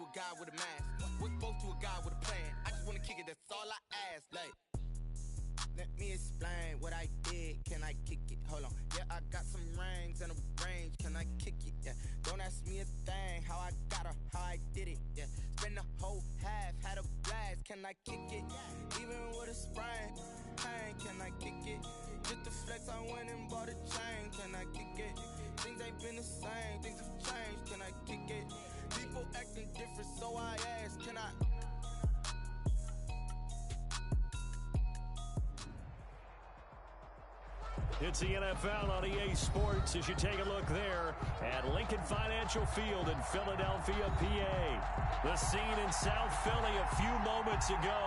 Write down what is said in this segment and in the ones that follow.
a guy with a mask. We're both to a guy with a plan. I just wanna kick it, that's all I ask. Like, let me explain what I did. Can I kick it? Hold on. Yeah, I got some rings and a range. Can I kick it? Yeah. Don't ask me a thing. How I got her, how I did it. Yeah. Spend the whole half, had a blast. Can I kick it? Even with a sprain. Pain, can I kick it? Just the flex, I went and bought a chain. Can I kick it? Things ain't been the same. Things have changed. Can I kick it? People acting different, so I ask. Can I? It's the NFL on EA Sports as you take a look there at Lincoln Financial Field in Philadelphia, PA. The scene in South Philly a few moments ago.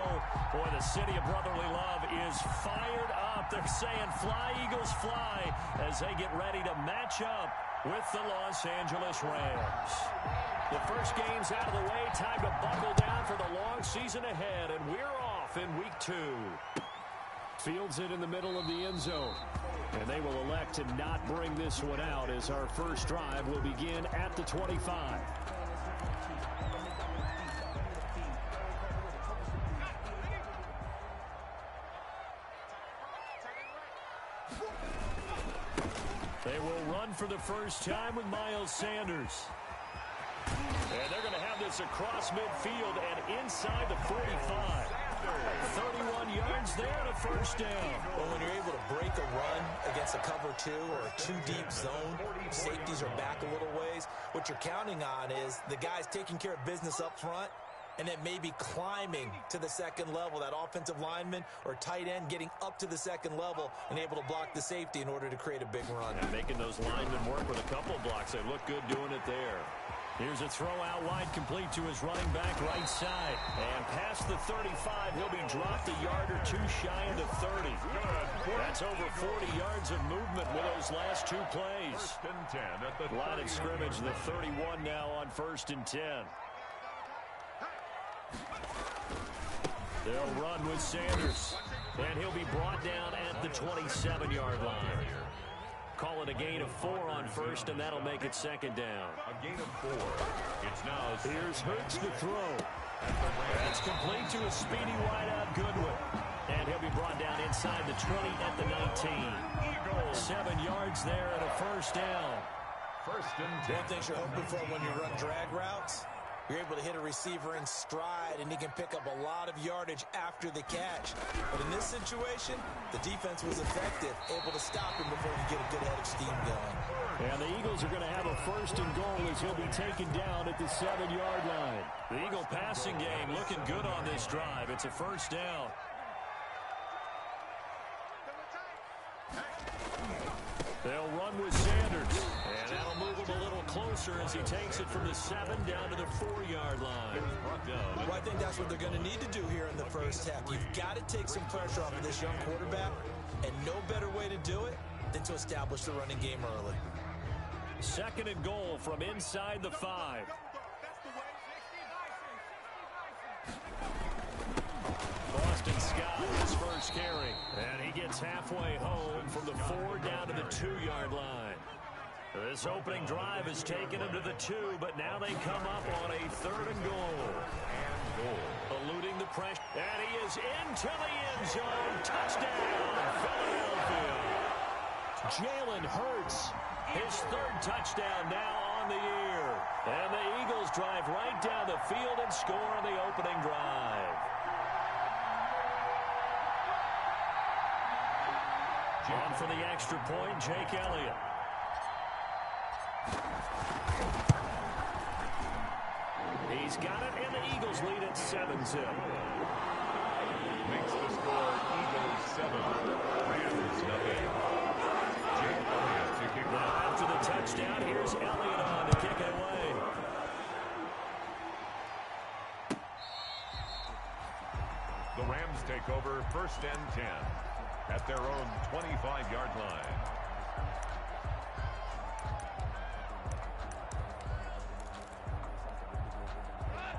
Boy, the city of brotherly love is fired up. They're saying fly, Eagles, fly as they get ready to match up with the Los Angeles Rams. The first game's out of the way. Time to buckle down for the long season ahead, and we're off in week 2. Fields it in the middle of the end zone. And they will elect to not bring this one out as our first drive will begin at the 25. They will run for the first time with Miles Sanders. And they're going to have this across midfield and inside the 45. 31 yards there and a first down. Well, when you're able to break a run against a cover 2 or a 2-deep zone, safeties are back a little ways. What you're counting on is the guys taking care of business up front and then maybe climbing to the second level, that offensive lineman or tight end getting up to the second level and able to block the safety in order to create a big run. And making those linemen work with a couple of blocks. They look good doing it there. Here's a throw out wide, complete to his running back right side. And past the 35, he'll be dropped a yard or 2 shy of the 30. That's over 40 yards of movement with those last 2 plays. First and 10 at the line of scrimmage, the 31 now on 1st and 10. They'll run with Sanders. And he'll be brought down at the 27-yard line. Call it a gain of 4 on first, and that'll make it second down. A gain of 4. It's now here's Hurts to throw. That's complete to a speedy wideout Goodwin. And he'll be brought down inside the 20 at the 19. 7 yards there and a first down. First and 10. One thing you're hoping for when you run drag routes, you're able to hit a receiver in stride, and he can pick up a lot of yardage after the catch. But in this situation, the defense was effective, able to stop him before he get a good head of steam going. And the Eagles are going to have a first and goal as he'll be taken down at the 7-yard line. The Eagle passing game looking good on this drive. It's a first down. They'll run with Sanders. And that'll move him a little closer as he takes it from the 7 down to the 4-yard line. Well, I think that's what they're going to need to do here in the first half. You've got to take some pressure off of this young quarterback, and no better way to do it than to establish the running game early. 2nd and goal from inside the 5. Boston Scott, his first carry. And he gets halfway home from the 4 down to the 2-yard line. This opening drive has taken him to the 2, but now they come up on a 3rd and goal. Eluding the pressure. And he is into the end zone. Touchdown, Philadelphia. Jalen Hurts, his 3rd touchdown now on the year. And the Eagles drive right down the field and score on the opening drive. On for the extra point, Jake Elliott. He's got it, and the Eagles lead at 7-0. Makes the score Eagles 7, Rams nothing. Jake Elliott to kick now after the touchdown, here's Elliott on to kick it away. The Rams take over 1st and 10 at their own 25-yard line.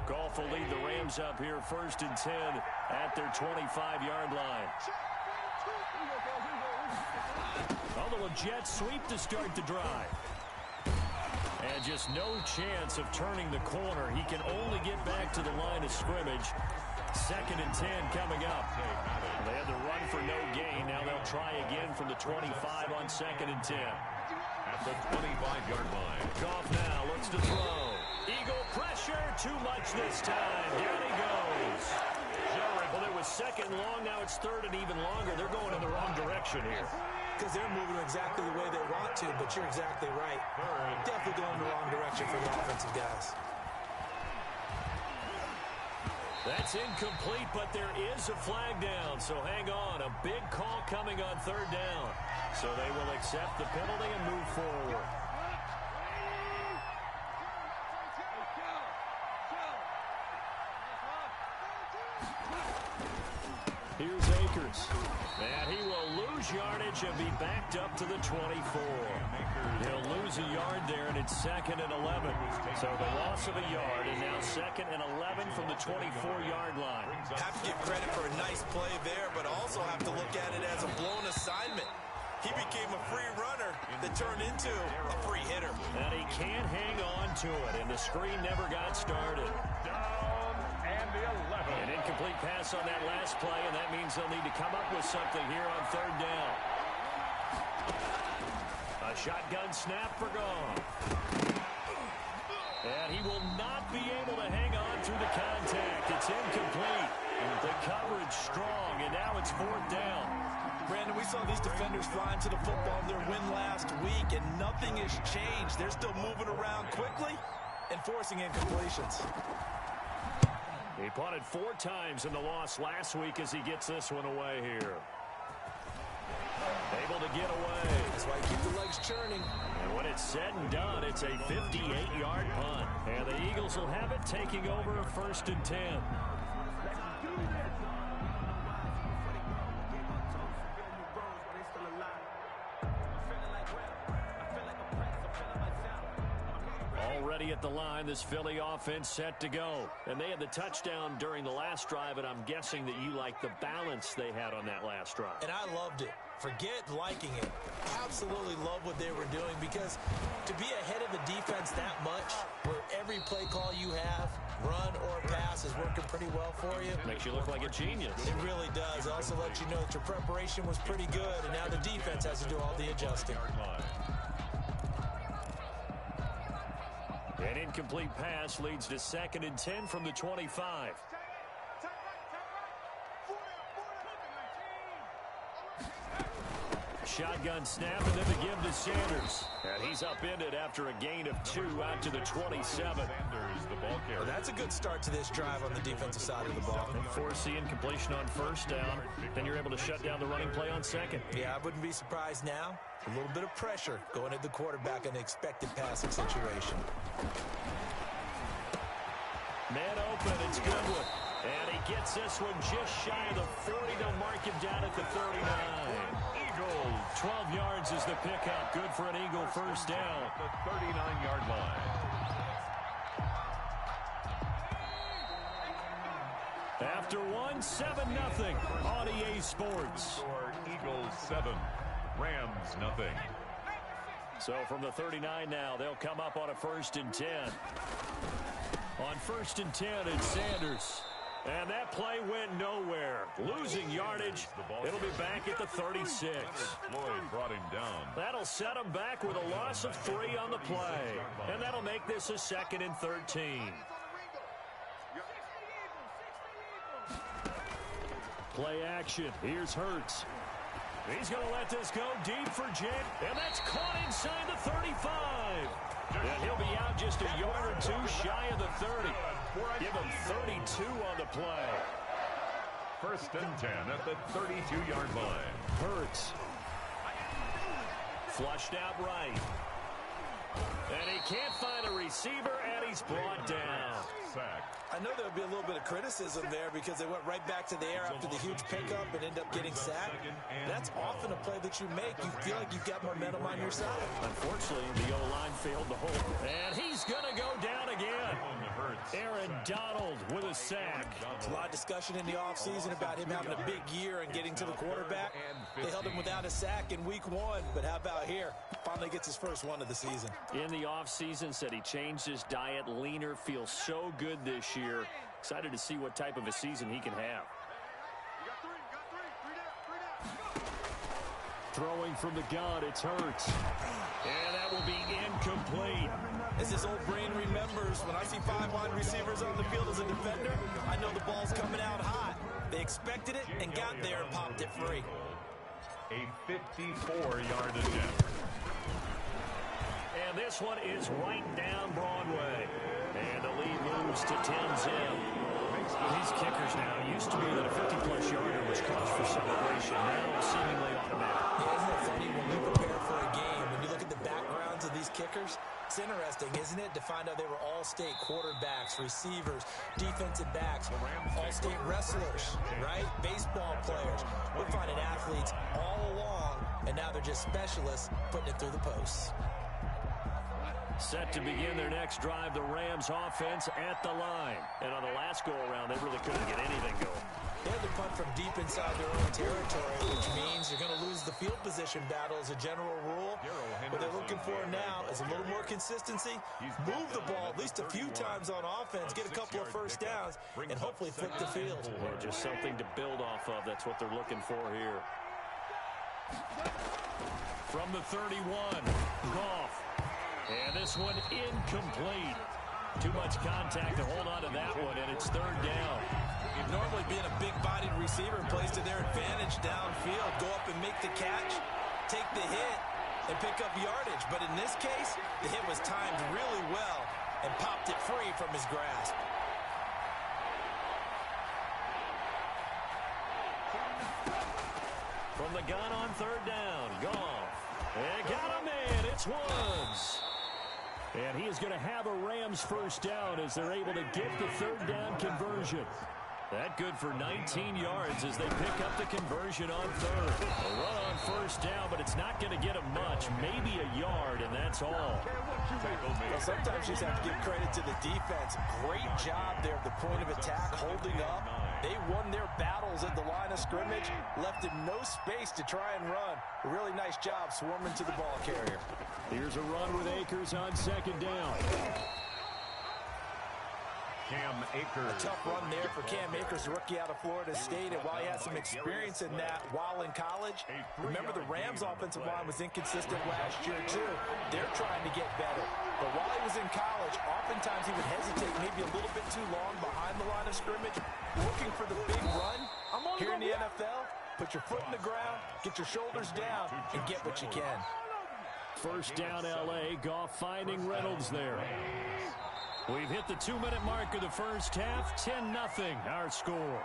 Goff will lead the Rams up here 1st and 10 at their 25-yard line. Although a jet sweep to start the drive. And just no chance of turning the corner. He can only get back to the line of scrimmage. 2nd and 10 coming up. They had to run for no gain. Now they'll try again from the 25 on 2nd and 10. At the 25-yard line. Goff now looks to throw. Eagle pressure. Too much this time. Down he goes. Well, it was 2nd and long. Now it's 3rd and even longer. They're going in the wrong direction here. Because they're moving exactly the way they want to, but you're exactly right. Definitely going in the wrong direction for the offensive guys. That's incomplete, but there is a flag down, so hang on. A big call coming on 3rd down. So they will accept the penalty and move forward. Here's Akers. And he will lose yardage and be backed up to the 24. He'll lose a yard there, and it's 2nd and 11. So the loss of a yard, and now 2nd and 11 from the 24-yard line. Have to give credit for a nice play there, but also have to look at it as a blown assignment. He became a free runner that turned into a free hitter. And he can't hang on to it, and the screen never got started. Down and the 11. An incomplete pass on that last play, and that means they'll need to come up with something here on 3rd down. A shotgun snap for Goff. And he will not be able to hang on through the contact. It's incomplete. The coverage strong, and now it's 4th down. Brandon, we saw these defenders flying to the football in their win last week, and nothing has changed. They're still moving around quickly and forcing incompletions. He punted 4 times in the loss last week as he gets this one away here. Able to get away. That's why you keep the legs churning. And when it's said and done, it's a 58-yard punt. And the Eagles will have it, taking over 1st and 10. Already at the line, this Philly offense set to go. And they had the touchdown during the last drive, and I'm guessing that you like the balance they had on that last drive. And I loved it. Forget liking it. Absolutely love what they were doing, because to be ahead of the defense that much, where every play call you have, run or pass, is working pretty well for you. Makes you look like a genius. It really does. It also lets you know that your preparation was pretty good, and now the defense has to do all the adjusting. An incomplete pass leads to 2nd and 10 from the 25. Shotgun snap, and then the give to Sanders. And he's upended after a gain of 2 out to the 27. Sanders, the ball carrier. Well, that's a good start to this drive on the defensive side of the ball. And force the incompletion on 1st down. Then you're able to shut down the running play on 2nd. Yeah, I wouldn't be surprised now. A little bit of pressure going at the quarterback in the expected passing situation. Man open, it's Goodwin. And he gets this one just shy of the 40. They'll mark him down at the 39. Eagles. 12 yards is the pickup. Good for an Eagle 1st down. At the 39-yard line. After 1, 7-0 on EA Sports. Score Eagles 7, Rams nothing. So from the 39 now, they'll come up on a 1st and 10. On 1st and 10, it's Sanders. And that play went nowhere. Losing yardage. It'll be back at the 36. Floyd brought him down. That'll set him back with a loss of 3 on the play. And that'll make this a 2nd and 13. Play action. Here's Hurts. He's going to let this go deep for Jake. And that's caught inside the 35. And he'll be out just a yard or 2 shy of the 30. Give him 32 on the play. 1st and 10 at the 32-yard line. Hurts. Flushed out right. And he can't find a receiver, and he's brought down. Sack. I know there would be a little bit of criticism there because they went right back to the air after the huge pickup and end up getting sacked. That's often a play that you make. You feel like you've got momentum on your side. Unfortunately, the O-line failed to hold. And he's going to go down again. Aaron Donald with a sack. A lot of discussion in the offseason about him having a big year and getting to the quarterback. They held him without a sack in week 1, but how about here? Finally gets his first one of the season. In the offseason, said he changed his diet, leaner, feels so good this year. Excited to see what type of a season he can have. Throwing from the gun, it's Hurts. And that will be incomplete. As his old brain remembers, when I see 5 wide receivers on the field as a defender, I know the ball's coming out hot. They expected it and got there and popped it free. A 54-yard attempt. And this one is right down Broadway. And the lead moves to 10-zip. These kickers now used to be that a 50-plus yarder was cause for celebration. Now seemingly automatic. Yeah, isn't it funny when we prepare for a game, when you look at the backgrounds of these kickers, it's interesting, isn't it, to find out they were all-state quarterbacks, receivers, defensive backs, all-state wrestlers, right? Baseball players. We're finding athletes all along, and now they're just specialists putting it through the posts. Set to begin their next drive, the Rams offense at the line. And on the last go-around, they really couldn't get anything going. They had to punt from deep inside their own territory, which means you're going to lose the field position battle as a general rule. What they're looking for now is a little more consistency, move the ball at least a few times on offense, get a couple of first downs, and hopefully flip the field. Yeah, just something to build off of. That's what they're looking for here. From the 31, Goff. And this one incomplete. Too much contact to hold on to that one, and it's 3rd down. You'd normally being a big-bodied receiver plays to their advantage downfield. Go up and make the catch, take the hit, and pick up yardage. But in this case, the hit was timed really well and popped it free from his grasp. From the gun on 3rd down, Goff. They got him in. It's Woods. And he is going to have a Rams first down as they're able to get the 3rd down conversion. That good for 19 yards as they pick up the conversion on 3rd. A run on 1st down, but it's not going to get him much. Maybe a yard, and that's all. Well, sometimes you just have to give credit to the defense. Great job there at the point of attack, holding up. They won their battles at the line of scrimmage, left him no space to try and run. A really nice job swarming to the ball carrier. Here's a run with Akers on 2nd down. Cam Akers. A tough run there for Cam Akers, the rookie out of Florida State. And while he had some experience in that while in college, remember the Rams' offensive line was inconsistent last year, too. They're trying to get better. But while he was in college, oftentimes he would hesitate maybe a little bit too long behind the line of scrimmage, looking for the big run. Here in the NFL, put your foot in the ground, get your shoulders down, and get what you can. 1st down, L.A. Goff finding Reynolds there. We've hit the 2-minute mark of the first half. 10-0 our score.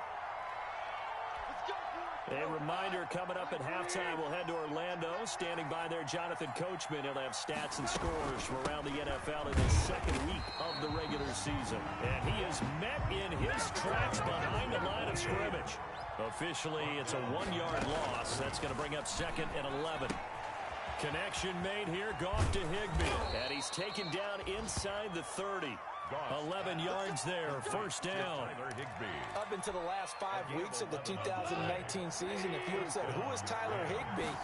A reminder coming up at halftime, we'll head to Orlando. Standing by there, Jonathan Coachman. He'll have stats and scores from around the NFL in the 2nd week of the regular season. And he is met in his tracks behind the line of scrimmage. Officially, it's a 1-yard loss. That's going to bring up 2nd and 11. Connection made here, Goff to Higbee. And he's taken down inside the 30. 11 yards there, 1st down. Up into the last 5 weeks of the 2019 season, if you had said, who is Tyler Higbee,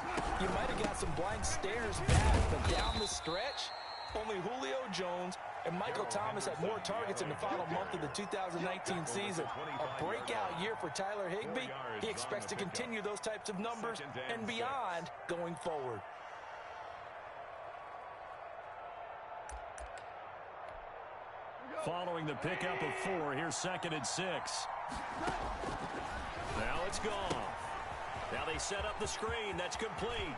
you might have got some blank stares back. But down the stretch, only Julio Jones and Michael Thomas had more targets in the final month of the 2019 season. A breakout year for Tyler Higbee. He expects to continue those types of numbers and beyond going forward. Following the pickup of 4, here's 2nd and 6. Now it's gone. Now they set up the screen. That's complete.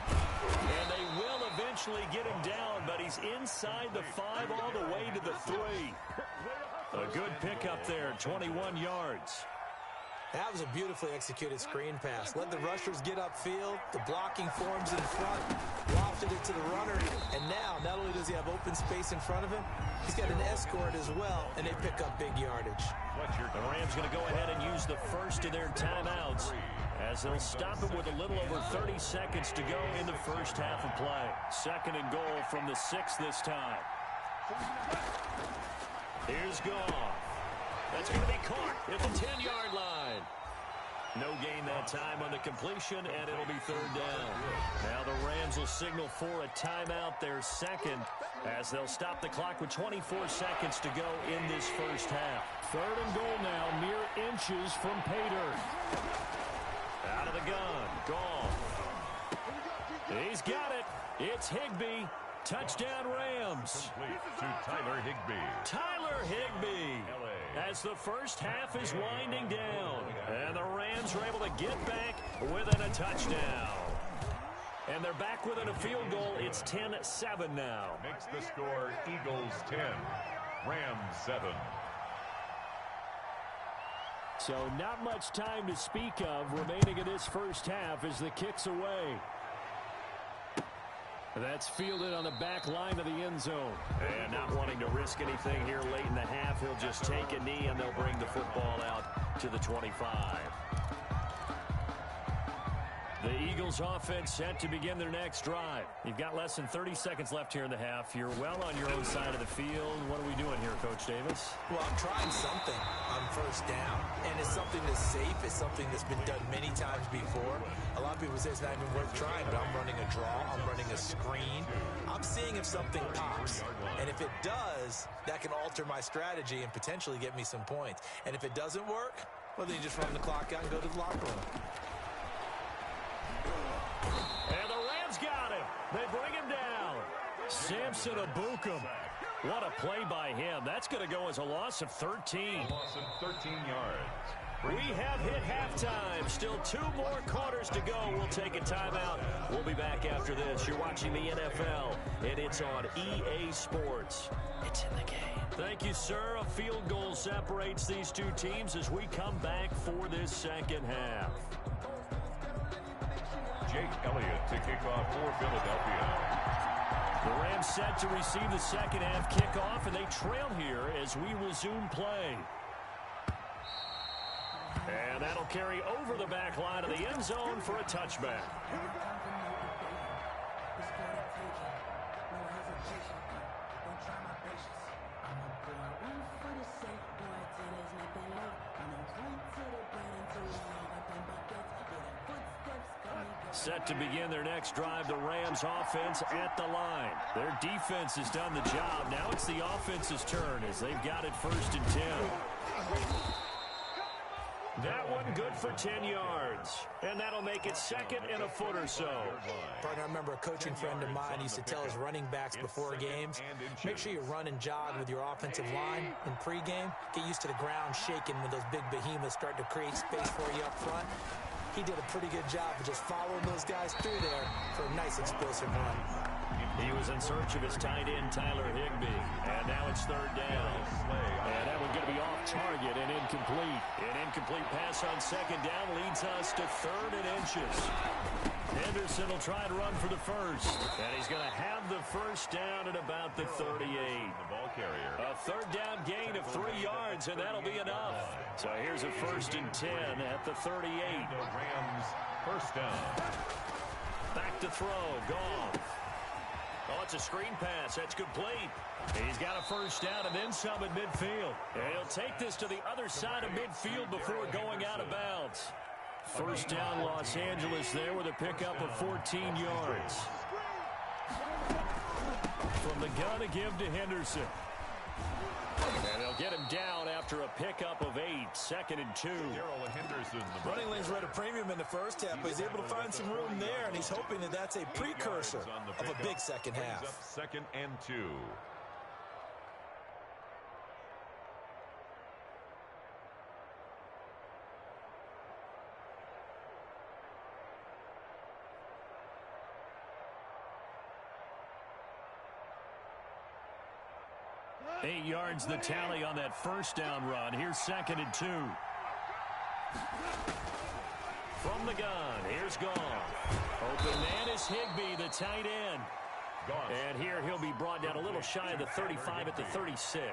And they will eventually get him down, but he's inside the 5 all the way to the 3. A good pickup there, 21 yards. That was a beautifully executed screen pass. Let the rushers get upfield. The blocking forms in front. Lofted it to the runner. And now, not only does he have open space in front of him, he's got an escort as well, and they pick up big yardage. The Rams going to go ahead and use the first of their timeouts as they'll stop him with a little over 30 seconds to go in the first half of play. 2nd and goal from the 6 this time. Here's Goff. That's going to be caught at the 10-yard line. No gain that time on the completion, and it'll be third down. Now the Rams will signal for a timeout, their second, as they'll stop the clock with 24 seconds to go in this first half. Third and goal now, mere inches from pay dirt. Out of the gun, Goff. He's got it. It's Higbee. Touchdown Rams. Complete to Tyler Higbee. Tyler Higbee. As the first half is winding down. And the Rams are able to get back within a touchdown. And they're back within a field goal. It's 10-7 now. Makes the score Eagles 10, Rams 7. So not much time to speak of remaining in this first half as the kick's away. That's fielded on the back line of the end zone. And not wanting to risk anything here late in the half, he'll just take a knee and they'll bring the football out to the 25. The Eagles offense set to begin their next drive. You've got less than 30 seconds left here in the half. You're well on your own side of the field. What are we doing here, Coach Davis? Well, I'm trying something on first down, and it's something that's safe. It's something that's been done many times before. A lot of people say it's not even worth trying, but I'm running a draw. I'm running a screen. I'm seeing if something pops, and if it does, that can alter my strategy and potentially get me some points. And if it doesn't work, well, then you just run the clock out and go to the locker room. And the Rams got him. They bring him down. Samson Abukum. What a play by him. That's going to go as a loss of 13. A loss of 13 yards. We have hit halftime. Still 2 more quarters to go. We'll take a timeout. We'll be back after this. You're watching the NFL, and it's on EA Sports. It's in the game. Thank you, sir. A field goal separates these two teams as we come back for this second half. Jake Elliott to kick off for Philadelphia. The Rams set to receive the second half kickoff, and they trail here as we resume play. And that'll carry over the back line of the end zone for a touchback. Set to begin their next drive, the Rams offense at the line. Their defense has done the job. Now it's the offense's turn as they've got it 1st and 10. That one good for 10 yards. And that'll make it 2nd and a foot or so. Partner, I remember a coaching friend of mine used to tell his running backs before games, make sure you run and jog with your offensive line in pregame. Get used to the ground shaking when those big behemoths start to create space for you up front. He did a pretty good job of just following those guys through there for a nice explosive run. He was in search of his tight end, Tyler Higbee. And now it's 3rd down. And that one's going to be off target and incomplete. An incomplete pass on 2nd down leads us to 3rd and inches. Henderson will try to run for the first. And he's going to have the first down at about the 38. The ball carrier. A 3rd down gain of 3 yards, and that'll be enough. So here's a 1st and 10 at the 38. The Rams, 1st down. Back to throw, Goff. Oh, it's a screen pass. That's complete. He's got a 1st down and then some at midfield. And he'll take this to the other side of midfield before going out of bounds. 1st down, Los Angeles there with a pickup of 14 yards. From the gun to give to Henderson. And they'll get him down after a pickup of 8, 2nd and 2. Darrell Henderson. Running lanes were at a premium in the first half, but he's able to find some room there, and he's hoping that that's a precursor of a big second half. 2nd and 2. Eight yards the tally on that 1st down run. Here's 2nd and 2. From the gun, here's Goff. Open man is Higbee, the tight end. And here he'll be brought down a little shy of the 35 at the 36.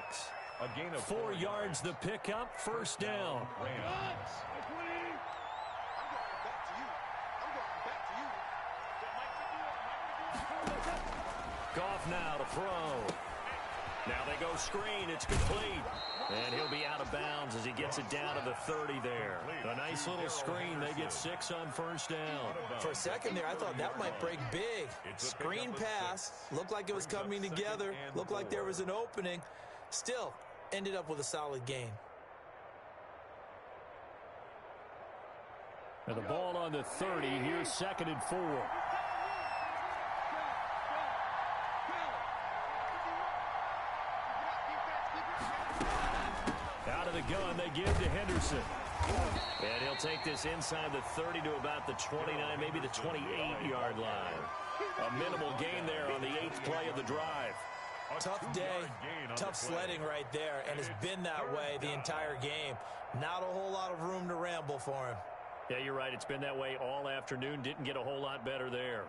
A gain of 4 yards the pickup, 1st down. Rams. Goff now to throw. Now they go screen. It's complete. And he'll be out of bounds as he gets it down to the 30 there. A nice little screen. They get 6 on first down. For a second there, I thought that might break big. Screen pass. Looked like it was coming together. Looked like there was an opening. Still, ended up with a solid gain. And the ball on the 30. Here's 2nd and 4. Out of the gun, they give to Henderson. And he'll take this inside the 30 to about the 29, maybe the 28-yard line. A minimal gain there on the 8th play of the drive. Tough day, tough sledding right there, and it's been that way the entire game. Not a whole lot of room to ramble for him. Yeah, you're right. It's been that way all afternoon. Didn't get a whole lot better there.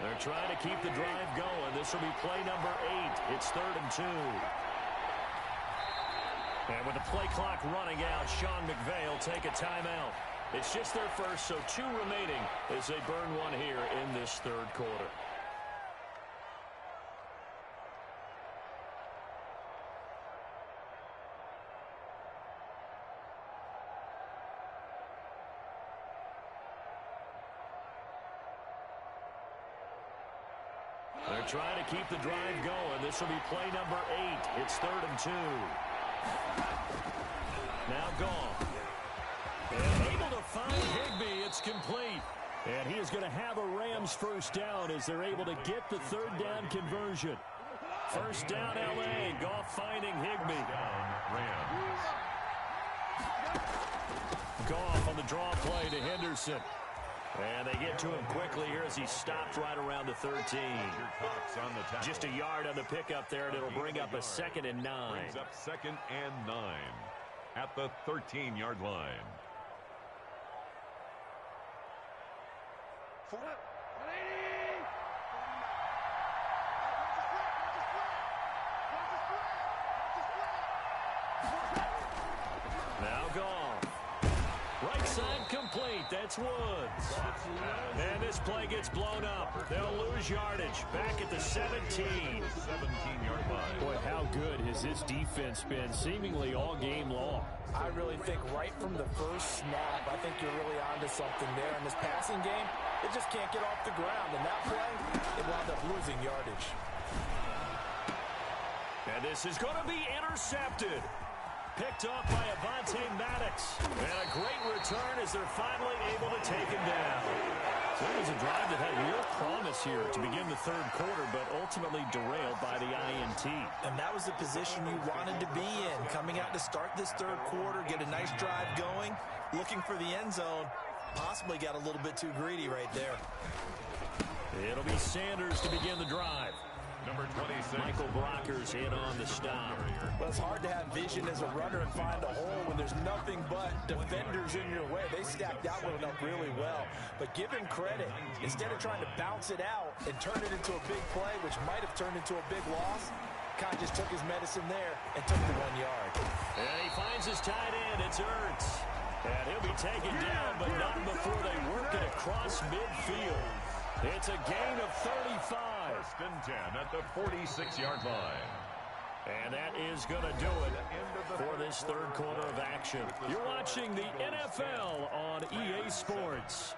They're trying to keep the drive going. This will be play number 8. It's 3rd and 2. And with the play clock running out, Sean McVay will take a timeout. It's just their first, so 2 remaining as they burn one here in this 3rd quarter. They're trying to keep the drive going. This will be play number 8. It's 3rd and 2. Now gone. And able to find Higbee. It's complete. And he is going to have a Rams first down as they're able to get the 3rd down conversion. First down, L.A. Goff finding Higbee. Rams. Goff on the draw play to Henderson. And they get to him quickly here as he stopped right around the 13. Just a yard on the pickup there, and it'll bring up a 2nd and 9. Brings up 2nd and 9 at the 13-yard line. Now gone. Right side complete. That's Woods. And this play gets blown up. They'll lose yardage. Back at the 17. 17-yard line. Boy, how good has this defense been seemingly all game long? I really think right from the first snap, I think you're really onto something there. In this passing game, it just can't get off the ground. And that play, it wound up losing yardage. And this is going to be intercepted. Picked off by Avonte Maddox. And a great return as they're finally able to take him down. So it was a drive that had real promise here to begin the 3rd quarter, but ultimately derailed by the INT. And that was the position you wanted to be in. Coming out to start this 3rd quarter, get a nice drive going, looking for the end zone. Possibly got a little bit too greedy right there. It'll be Sanders to begin the drive. Number 26. Michael Brocker's in on the stop. Well, it's hard to have vision as a runner and find a hole when there's nothing but defenders in your way. They stacked that one up really well. But give him credit. Instead of trying to bounce it out and turn it into a big play, which might have turned into a big loss, Kai just took his medicine there and took the 1 yard. And he finds his tight end. It's Ertz. And he'll be taken down, but not before they work it across midfield. It's a gain of 35. 1st and 10 at the 46-yard line. And that is going to do it for this 3rd quarter of action. You're watching the NFL on EA Sports.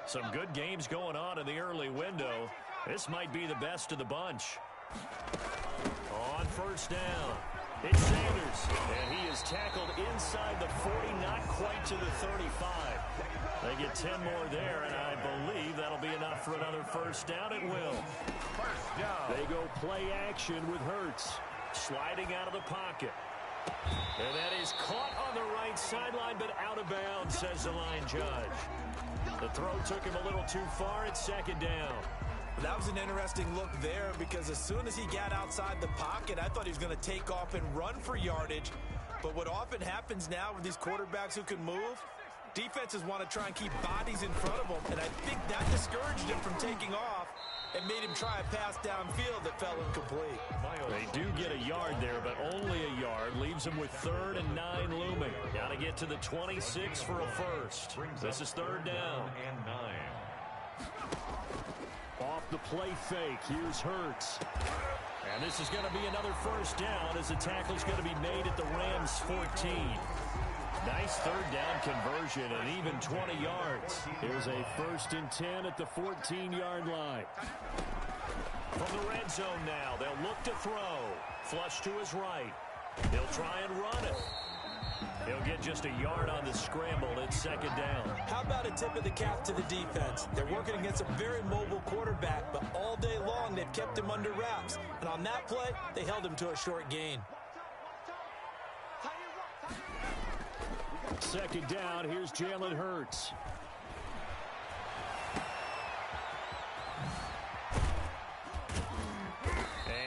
Some good games going on in the early window. This might be the best of the bunch. On first down, it's Sanders, and he is tackled inside the 40, not quite to the 35. They get 10 more there, and I believe that'll be enough for another first down. It will. First down. They go play action with Hurts. Sliding out of the pocket. And that is caught on the right sideline, but out of bounds, says the line judge. The throw took him a little too far. It's 2nd down. That was an interesting look there because as soon as he got outside the pocket, I thought he was going to take off and run for yardage. But what often happens now with these quarterbacks who can move, defenses want to try and keep bodies in front of them, and I think that discouraged him from taking off and made him try a pass downfield that fell incomplete. They do get a yard there, but only a yard. Leaves them with 3rd and 9 looming. Got to get to the 26 for a first. This is 3rd down. And 9. Off the play fake, here's Hurts. And this is going to be another first down as the tackle's going to be made at the Rams 14. Nice 3rd down conversion and even 20 yards. Here's a 1st and 10 at the 14-yard line. From the red zone now, they'll look to throw. Flush to his right. He'll try and run it. He'll get just a yard on the scramble. It's 2nd down. How about a tip of the cap to the defense? They're working against a very mobile quarterback, but all day long they've kept him under wraps. And on that play, they held him to a short gain. 2nd down, here's Jalen Hurts.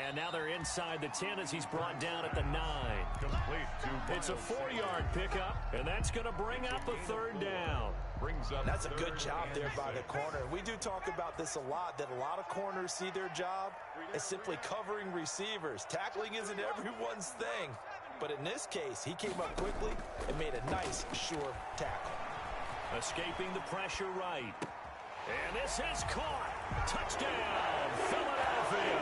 And now they're inside the 10 as he's brought down at the 9. Complete to It's a 4-yard pickup, and that's going to bring up a 3rd down. brings up. That's a good job there by the corner. We do talk about this a lot, that a lot of corners see their job as simply covering receivers. Tackling isn't everyone's thing. But in this case, he came up quickly and made a nice, sure tackle. Escaping the pressure right. And this is caught. Touchdown, Philadelphia.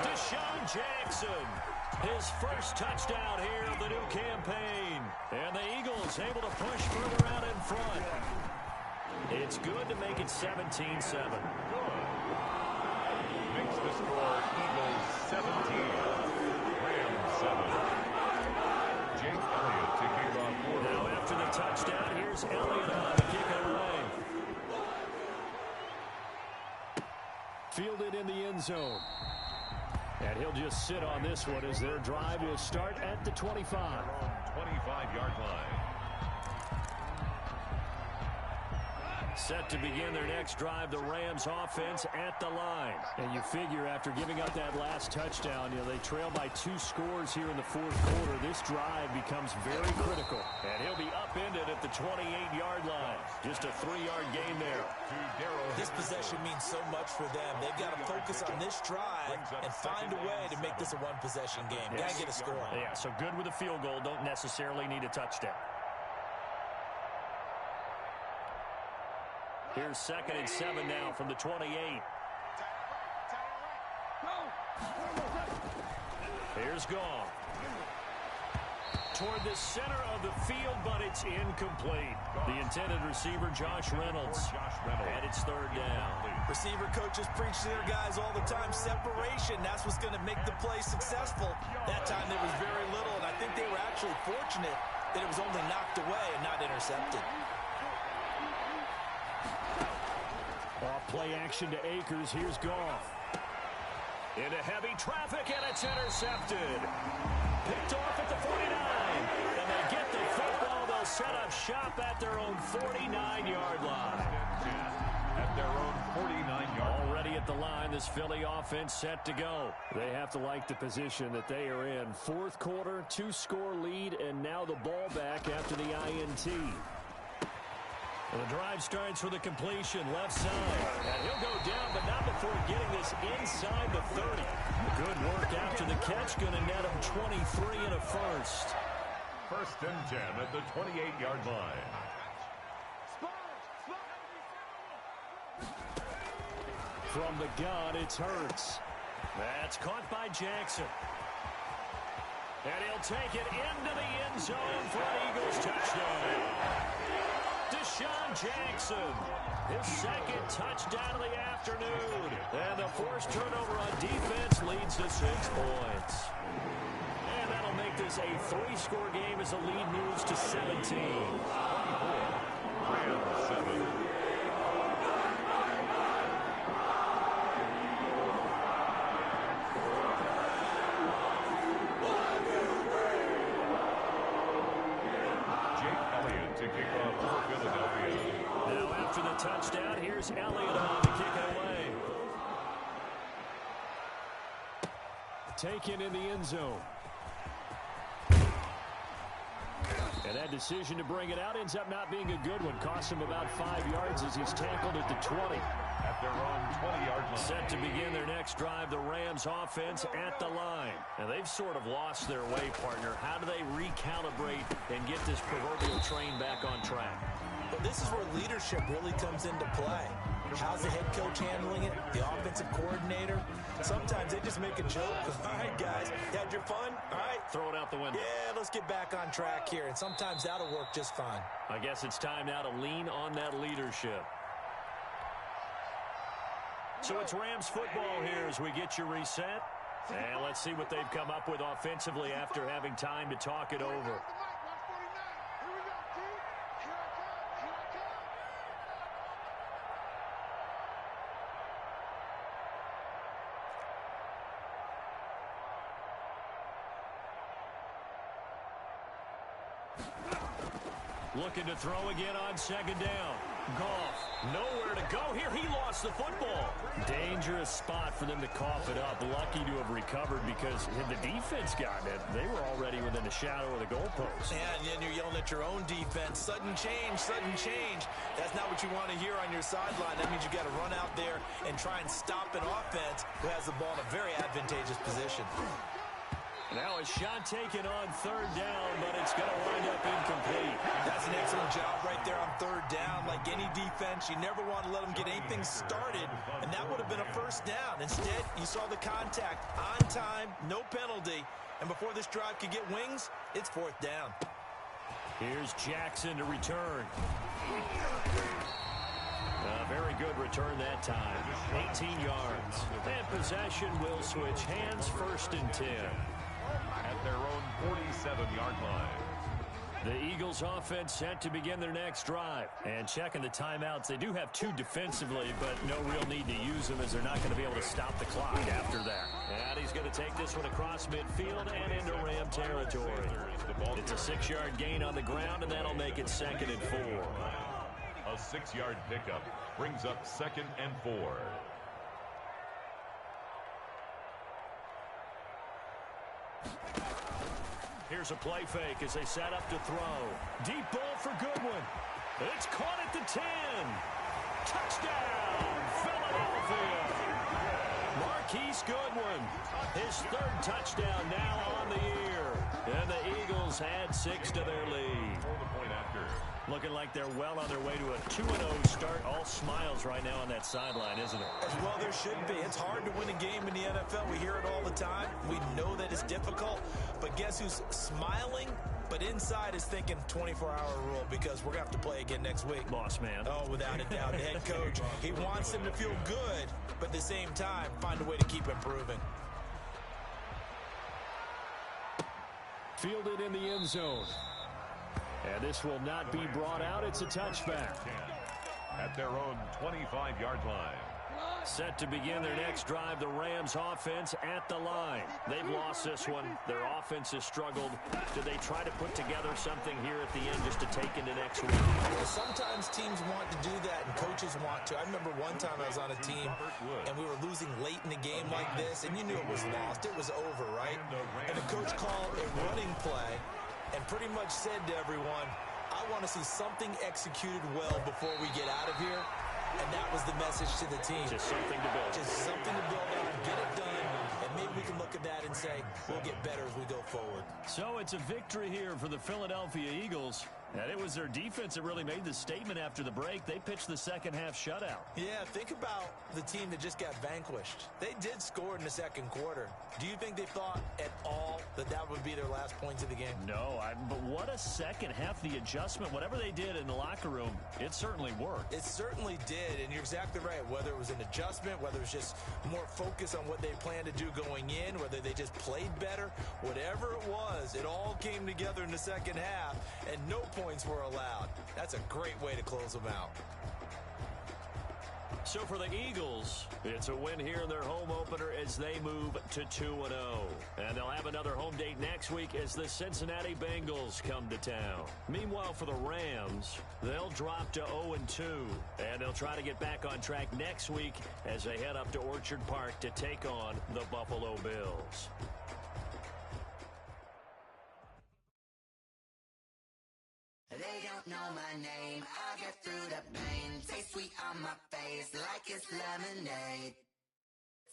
Deshaun Jackson. His first touchdown here of the new campaign. And the Eagles able to push further out in front. It's good to make it 17-7. Makes the score Eagles 17, Rams 7. Jake Elliott to kick off. Now after the touchdown, here's Elliott on to kick it away. Fielded in the end zone. And he'll just sit on this one as their drive will start at the 25. 25-yard line. Set to begin their next drive, the Rams offense at the line. And you figure after giving up that last touchdown, they trail by 2 scores here in the 4th quarter. This drive becomes very critical. And he'll be upended at the 28-yard line. Just a 3-yard gain there. This possession means so much for them. They've got to focus on this drive and find a way to make this a one-possession game. Got to get a score. Yeah, so good with a field goal. Don't necessarily need a touchdown. Here's 2nd and 7 now from the 28. Here's Goff. Toward the center of the field, but it's incomplete. The intended receiver, Josh Reynolds. And it's 3rd down. Receiver coaches preach to their guys all the time. Separation, that's what's going to make the play successful. That time there was very little, and I think they were actually fortunate that it was only knocked away and not intercepted. Off play action to Akers. Here's Goff. Into heavy traffic, and it's intercepted. Picked off at the 49. And they get the football. They'll set up shop at their own 49-yard line. At their own 49-yard. Already at the line, this Philly offense set to go. They have to like the position that they are in. 4th quarter, 2-score lead, and now the ball back after the INT. Well, the drive starts with a completion left side. And he'll go down, but not before getting this inside the 30. Good work after the catch. Going to net him 23 and a first. 1st and 10 at the 28-yard line. From the gun, it's Hurts. That's caught by Jackson. And he'll take it into the end zone for an Eagles touchdown. Deshaun Jackson, his 2nd touchdown of the afternoon. And the forced turnover on defense leads to 6 points. And that'll make this a 3-score game as the lead moves to 17. Rams 7. Touchdown. Here's Elliott on to kick it away. Taken in the end zone. And that decision to bring it out ends up not being a good one. Cost him about 5 yards as he's tackled at the 20. At their own 20-yard line. Set to begin their next drive, the Rams offense at the line. And they've sort of lost their way, partner. How do they recalibrate and get this proverbial train back on track? Well, this is where leadership really comes into play. How's the head coach handling it? The offensive coordinator? Sometimes they just make a joke. All right, guys, you had your fun? All right. Throw it out the window. Yeah, let's get back on track here. And sometimes that'll work just fine. I guess it's time now to lean on that leadership. So it's Rams football here as we get you reset. And let's see what they've come up with offensively after having time to talk it over. Looking to throw again on second down. Goff, nowhere to go here. He lost the football. Dangerous spot for them to cough it up. Lucky to have recovered because had the defense gotten it, they were already within the shadow of the goalpost. Yeah, and then you're yelling at your own defense. Sudden change, sudden change. That's not what you want to hear on your sideline. That means you got to run out there and try and stop an offense who has the ball in a very advantageous position. Now a shot taken on third down, but it's going to wind up incomplete. That's an excellent job right there on third down. Like any defense, you never want to let them get anything started, and that would have been a first down. Instead, you saw the contact on time, no penalty, and before this drive could get wings, it's fourth down. Here's Jackson to return. A very good return that time. 18 yards. And possession will switch hands, first and 10. At their own 47-yard line. The Eagles offense set to begin their next drive. And checking the timeouts, they do have 2 defensively, but no real need to use them as they're not going to be able to stop the clock after that. And he's going to take this one across midfield and into Ram territory. It's a 6-yard gain on the ground, and that'll make it 2nd and 4. A 6-yard pickup brings up 2nd and 4. Here's a play fake as they set up to throw. Deep ball for Goodwin. It's caught at the 10. Touchdown, Philadelphia. Marquise Goodwin, his 3rd touchdown now on the year. And the Eagles add 6 to their lead. Looking like they're well on their way to a 2-0 start. All smiles right now on that sideline, isn't it? As well there should be. It's hard to win a game in the NFL. We hear it all the time. We know that it's difficult. But guess who's smiling? But inside is thinking 24-hour rule because we're going to have to play again next week. Boss man. Oh, without a doubt. The head coach, he wants them to feel good, but at the same time, find a way to keep improving. Fielded in the end zone. And this will not be brought out. It's a touchback. At their own 25-yard line. Set to begin their next drive, the Rams offense at the line. They've lost this one. Their offense has struggled. Do they try to put together something here at the end just to take into next week? Sometimes teams want to do that and coaches want to. I remember one time I was on a team and we were losing late in a game like this, and you knew it was lost. It was over, right? And the coach called a running play and pretty much said to everyone, I want to see something executed well before we get out of here. And that was the message to the team. Just something to build. Just something to build on, get it done, and maybe we can look at that and say, we'll get better as we go forward. So it's a victory here for the Philadelphia Eagles. And it was their defense that really made the statement after the break. They pitched the second-half shutout. Yeah, think about the team that just got vanquished. They did score in the second quarter. Do you think they thought at all that that would be their last points of the game? No, but what a second half. The adjustment, whatever they did in the locker room, it certainly worked. It certainly did, and you're exactly right. Whether it was an adjustment, whether it was just more focus on what they planned to do going in, whether they just played better, whatever it was, it all came together in the second half, and no points were allowed. That's a great way to close them out. So for the Eagles, it's a win here in their home opener as they move to 2-0. And they'll have another home date next week as the Cincinnati Bengals come to town. Meanwhile, for the Rams, they'll drop to 0-2. And they'll try to get back on track next week as they head up to Orchard Park to take on the Buffalo Bills. They don't know my name, I get through the pain. Taste sweet on my face like it's lemonade.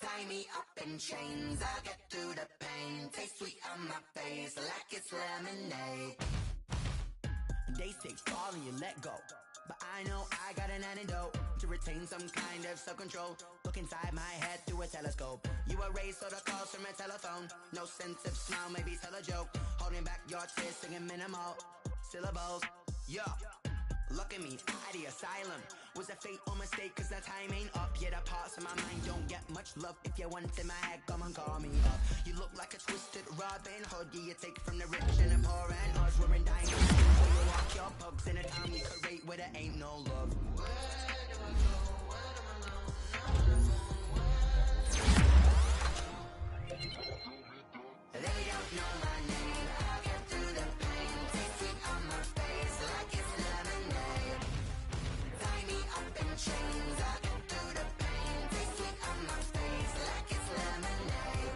Tie me up in chains, I get through the pain. Taste sweet on my face like it's lemonade. They say fall and you let go, but I know I got an antidote to retain some kind of self-control. Look inside my head through a telescope. You erase all the calls from a telephone. No sense of smile, maybe tell a joke. Holding back your tears, singing minimal syllables. Yo, look at me, out the asylum. Was a fate or mistake, cause the time ain't up. Yeah, the parts of my mind don't get much love. If you want in my head, come and call me up. You look like a twisted Robin Hood. Yeah, you take from the rich and the poor and us. We're in diamonds. So you walk your pugs in a town we create where there ain't no love. They don't know my name, I get through the pain. Taste sweet on my face like it's lemonade. Tie me up in chains, I get through the pain. Taste sweet on my face like it's lemonade.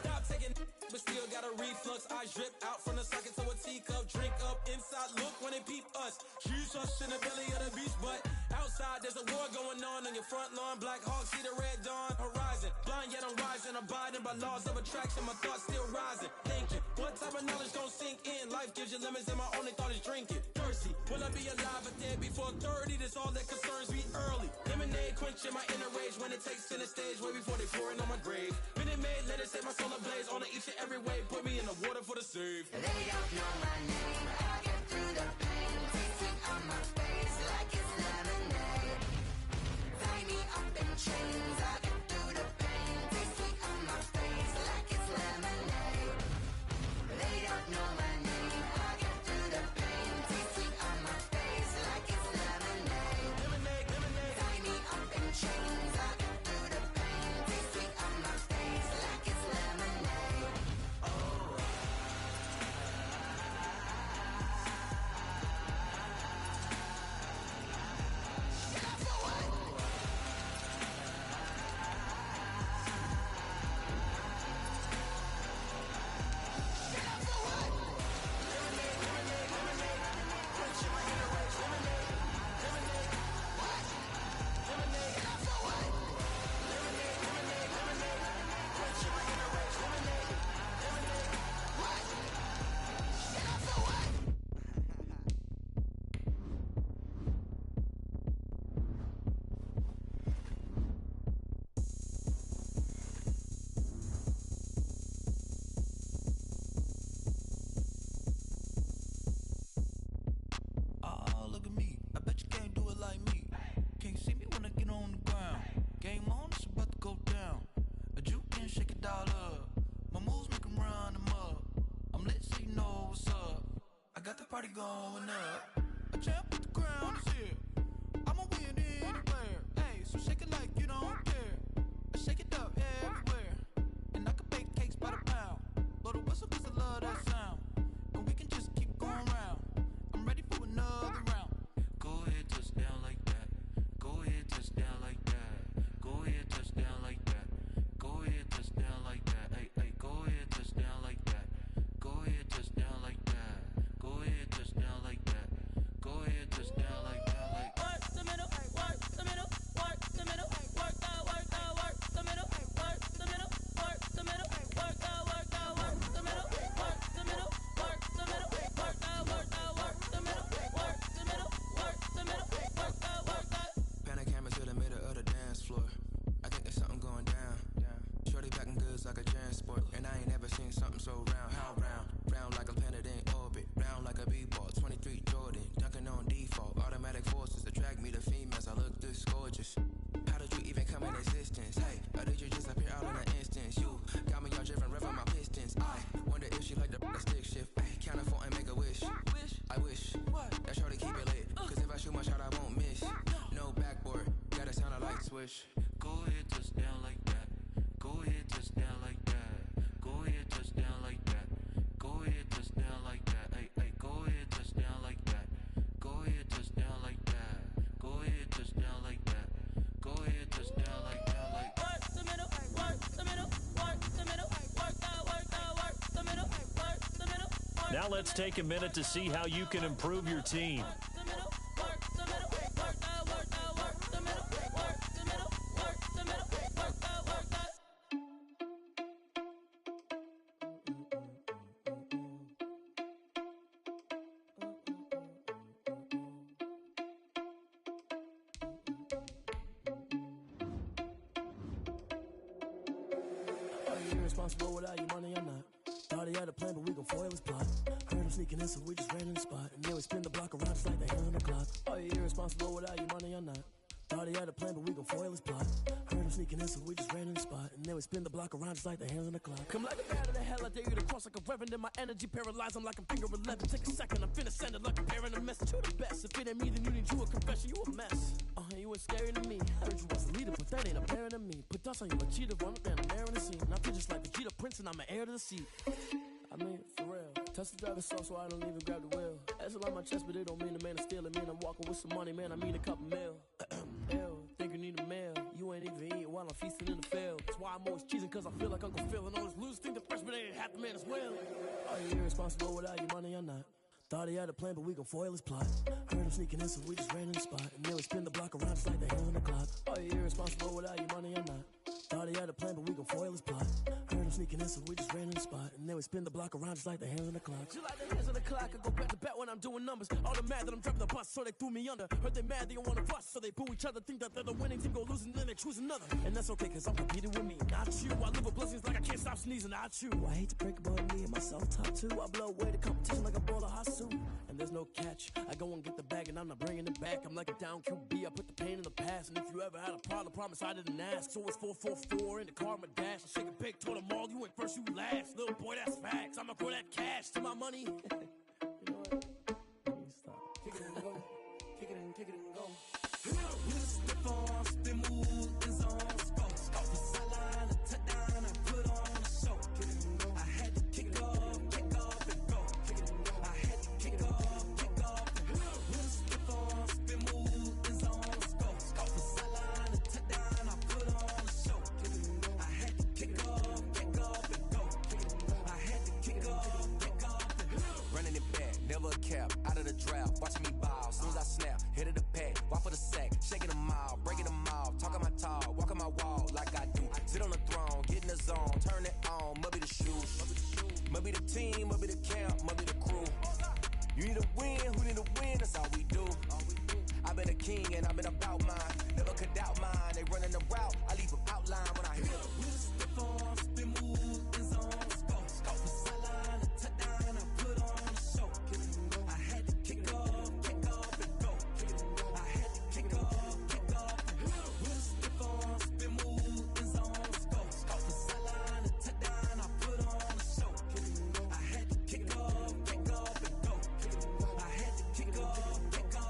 Stop taking, but still got a reflux. Eyes drip out from the socket to a teacup. Drink up inside, look when they peep us. Shoes us in the belly of the beast, but outside there's a war going on your front lawn. Black Hawk, see the red dawn horizon. Blind yet I'm rising, abiding by laws of attraction. My thoughts still rising, thinking what type of knowledge gon' sink in? Life gives you limits and my only thought is drinking. Thirsty, will I be alive or dead before 30? That's all that concerns me early. Lemonade quenching my inner rage when it takes center stage way before they pouring on my grave. Minute Maid, let it set my soul ablaze on each and every way. Put me in the water for the save. They don't know my name, I get through the pain. Taste sweet on my face like it's lemonade. Tie me up in chains, I get through the pain. Taste sweet on my face like it's lemonade. They don't know my name, I get through the pain. Taste sweet on my face like it's lemonade. Lemonade, lemonade. Tie me up in chains, I get through the pain. Taste sweet on my face like it's lemonade. Oh, look at me. I bet you can't do it like me. Can't see me when I get on the ground. Game on, it's about to go down. A juke can shake it all up. My moves make 'em run them up. I'm lit so you know what's up. I got the party going up. A champ with the crown is here. I'ma win anywhere. Hey, so shake it like you don't care. I shake it up everywhere. And I can bake cakes by the pound. Blow the whistle 'cause I love that sound. And we can just keep going round. I'm ready for another round. Go ahead, touch down like that. Go ahead, touch down like that. Go ahead, touch down like that. Go ahead, touch down like that. Hey, hey, go ahead, touch down like that. Go ahead, touch down like that. Go ahead, touch down like that. Go ahead, touch down like that. Like Work the middle, work the middle, work the middle, work the middle, work the middle, work the middle, work the middle, work the middle, work the middle, work the middle, work the middle, work the middle, work the Panic camera to the middle of the dance floor. I think there's something going down. Shorty packing goods like a transport, and I ain't never seen something so round. How round? Round like a planet in orbit. Round like a b-ball. 23 Jordan, dunking on default. Automatic forces attract me to females. I look this gorgeous. How did you even come in existence? Hey, or did you just appear out in an instance? You got me all driven, revving my pistons. I wonder if she like the stick shift. Ay, count a 4 and make a wish. I wish that shorty keep it lit. 'Cause if I shoot my shot, I won't miss. No backboard, gotta sound a light switch. go ahead, touch down like that. Go ahead, touch down like that. Go ahead, touch down like that. Go ahead, touch down like that. Hey, hey, go ahead, touch down like that. Go ahead, touch down like that. Go ahead, touch down like that. Go ahead, touch down like that. Like work the middle, work the middle, work the middle, work the middle, work the middle, work the middle, work the middle, work Now let's take a minute to see how you can improve your team. Irresponsible without your money or not. Thought he had a plan, but we gon' foil his plot. Heard him sneaking in, so we just ran in the spot. And then we spin the block around just like the hand on the clock. Are you irresponsible without your money or not? Thought he had a plan, but we gon' foil his plot. Heard him sneaking in, so we just ran in the spot. And then we spin the block around just like the hands on the clock. Come like a bat of the hell, I dare you to cross like a reverend. And my energy paralyzed, I'm like I'm finger 11. Take a second, I'm finna send it like a parent. A message to the best. If it ain't me, then you need you a confession. You a mess. You ain't scary to me. Heard you was a leader, but that ain't apparent to me. Put dust on you, a cheater, run up and I'm airing the scene. Now I feel just like Vegeta Prince and I'm an heir to the seat. I mean, for real. Touch the driver's sauce so I don't even grab the wheel. That's on my chest, but it don't mean the man is stealing. Man, I'm walking with some money, man, I mean a couple mil. Ew, think you need a meal. You ain't even eating while I'm feasting in the field. That's why I'm always cheesing, cause I feel like Uncle Phil. And all those losers think the freshman ain't half the man as well. Are you irresponsible without your money or not? Thought he had a plan, but we gon' foil his plot. Heard him sneaking in, so we just ran in the spot. And then we spin the block around just like the hands on the clock. Are you irresponsible without your money or not? Thought he had a plan, but we gon' foil his plot. Heard him sneaking in, so we just ran in the spot. And then we spin the block around just like the hands on the clock. Just like the hands on the clock, I go back to back when I'm doing numbers. All the mad that I'm driving the bus, so they threw me under. Heard they mad, they don't wanna bust, so they boo each other. Think that they're the winning team, go losing, then they choose another. And that's okay, cause I'm competing with me, not you. I live with blessings like I can't stop sneezing, not you. I hate to break about me and myself top two. I blow away the competition like a ball of hot soup. And there's no catch. I go and get the bag and I'm not bringing it back. I'm like a down QB, I put the pain in the past. And if you ever had a problem, promise I didn't ask. So it's 444 in the car, my dash. I shake a big, told them all, you ain't first, you last. Little boy, that's facts. I'ma throw that cash to my money. You know what? Let me stop. Kick it and go. Kick it and go. Step on, spin move, is on, go. Off the sideline, a touchdown, I put on a show. Kick it and go. I had to kick off and go. Kick it and go. I had to kick off and go. Step on, spin move, is on, go. Off the sideline, a touchdown, I put on a show. Kick it and go. I had to kick off and go. Kick it and go. I had to kick off and go. Running it back, never a cap, out of the drought, watching me ball, soon as I snap, hit of the pack, walk for the sack, shaking them all, breaking them off, talking my talk, walking my wall like I do, sit on the throne, get in the zone, turn it on, must be the shoes, must be the team, must be the camp, must be the crew, you need a win, who need a win, that's all we do, I've been a king and I've been about mine, never could doubt mine, they running the route, I leave them outline when I hit it. Step on, spin move, is on, go. Off the sideline, a touchdown, I put on a show. Kick it and go. I had to kick off and go. Kick it and go. I had to kick off and go. Step on, spin move, is on, go. Off the sideline, a touchdown, I put on a show. Kick it and go. I had to kick off and go. Kick it and go. I had to kick off and go.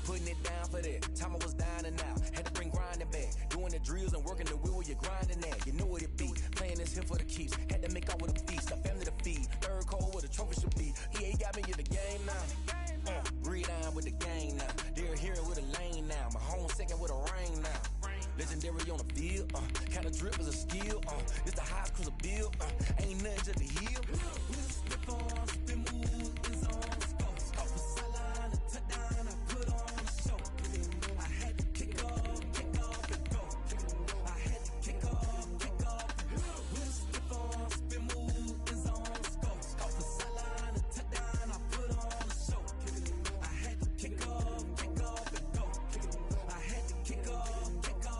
Putting it down for that, time I was down and out, had to bring grinding back, doing the drills and working the wheel where you're grinding at, you know what it be, playing this here for the keeps, had to make out with a feast, a family to feed, third cold where the trophy should be, EA got me in the game now, breathe on with the game now, they're here with a lane now, my home second with a rain now, legendary on the field, kind of drip is a skill, this the highest cruiser bill, ain't nothing just a hill. Step on, spin move, is on, go. Off the sideline, a touchdown, I put on a show. I had to kick off and go. I had to kick off and go. Step on, spin move, is on, go. Off the sideline, a touchdown, I put on a show. I had to kick off and go. I had to kick off and go.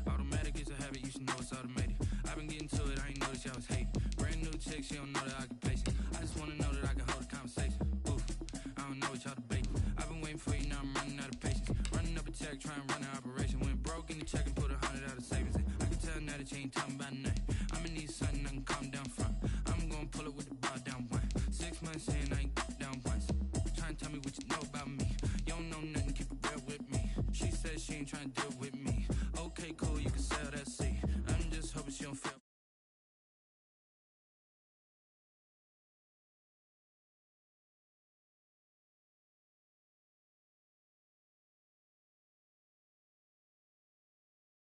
Automatic is a habit, you should know it's automated. I've been getting to it, I ain't noticed y'all was hating. Brand new chick, she don't know that I can place it. I just wanna know that I can hold a conversation. Oof, I don't know what y'all debating. I've been waiting for you, now I'm running out of patience. Running up a check, trying to run an operation. Went bitch ain't talking about